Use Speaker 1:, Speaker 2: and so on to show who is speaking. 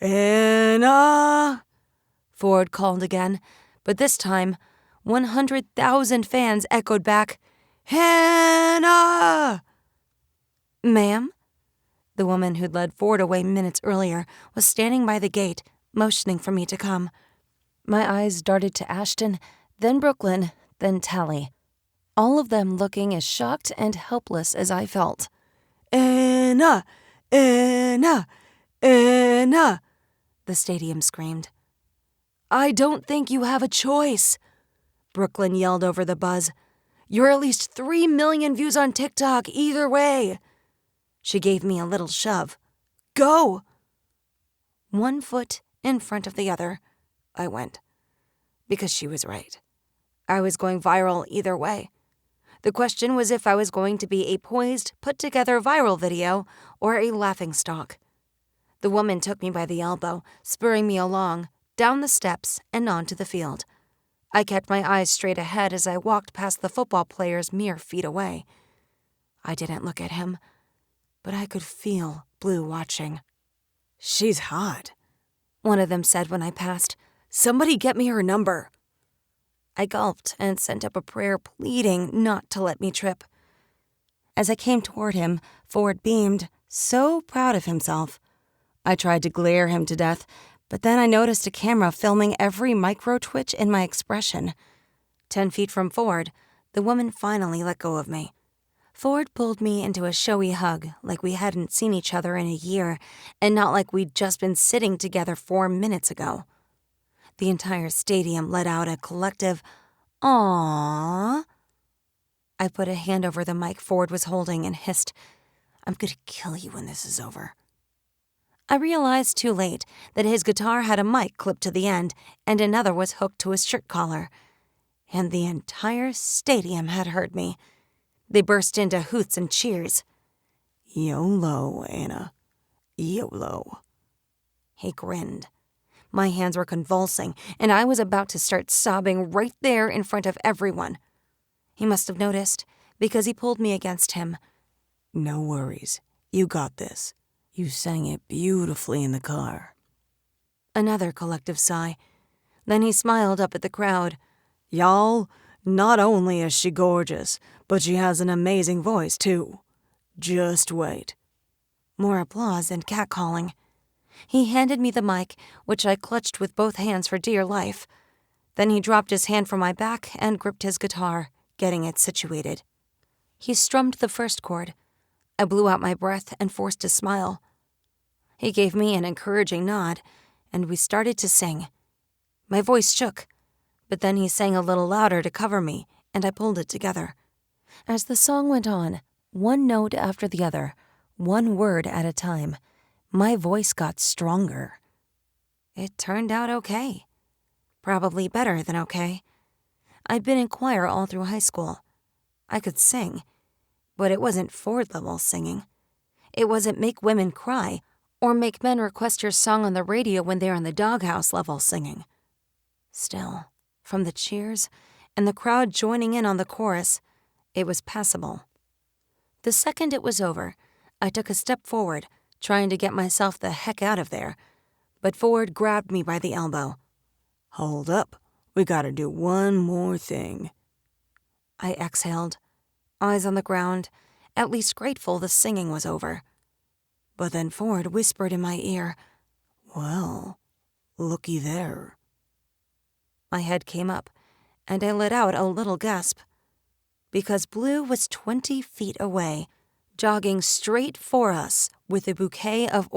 Speaker 1: Anna, Ford called again, but this time 100,000 fans echoed back, Hannah! Ma'am? The woman who'd led Ford away minutes earlier was standing by the gate, motioning for me to come. My eyes darted to Ashton, then Brooklyn, then Tally, all of them looking as shocked and helpless as I felt. Anna! Anna! Anna! The stadium screamed. I don't think you have a choice, Brooklyn yelled over the buzz. You're at least 3 million views on TikTok either way. She gave me a little shove. Go! 1 foot in front of the other, I went. Because she was right. I was going viral either way. The question was if I was going to be a poised, put-together viral video or a laughingstock. The woman took me by the elbow, spurring me along, down the steps and onto the field. I kept my eyes straight ahead as I walked past the football players mere feet away. I didn't look at him, but I could feel Blue watching. She's hot, one of them said when I passed. Somebody get me her number. I gulped and sent up a prayer pleading not to let me trip. As I came toward him, Ford beamed, so proud of himself. I tried to glare him to death, but then I noticed a camera filming every micro-twitch in my expression. 10 feet from Ford, the woman finally let go of me. Ford pulled me into a showy hug like we hadn't seen each other in a year, and not like we'd just been sitting together 4 minutes ago. The entire stadium let out a collective, "Aww." I put a hand over the mic Ford was holding and hissed, I'm gonna kill you when this is over. I realized too late that his guitar had a mic clipped to the end and another was hooked to his shirt collar. And the entire stadium had heard me. They burst into hoots and cheers. YOLO, Anna. YOLO. He grinned. My hands were convulsing, and I was about to start sobbing right there in front of everyone. He must have noticed, because he pulled me against him. No worries. You got this. You sang it beautifully in the car. Another collective sigh. Then he smiled up at the crowd. Y'all, not only is she gorgeous, but she has an amazing voice, too. Just wait. More applause and catcalling. He handed me the mic, which I clutched with both hands for dear life. Then he dropped his hand from my back and gripped his guitar, getting it situated. He strummed the first chord. I blew out my breath and forced a smile. He gave me an encouraging nod, and we started to sing. My voice shook, but then he sang a little louder to cover me, and I pulled it together. As the song went on, one note after the other, one word at a time, my voice got stronger. It turned out okay. Probably better than okay. I'd been in choir all through high school. I could sing, but it wasn't Ford-level singing. It wasn't make women cry or make men request your song on the radio when they're in the doghouse level singing. Still, from the cheers and the crowd joining in on the chorus, it was passable. The second it was over, I took a step forward, trying to get myself the heck out of there, but Ford grabbed me by the elbow. Hold up, we gotta do one more thing. I exhaled, eyes on the ground, at least grateful the singing was over. But then Ford whispered in my ear, Well, looky there. My head came up, and I let out a little gasp, because Blue was 20 feet away, jogging straight for us with a bouquet of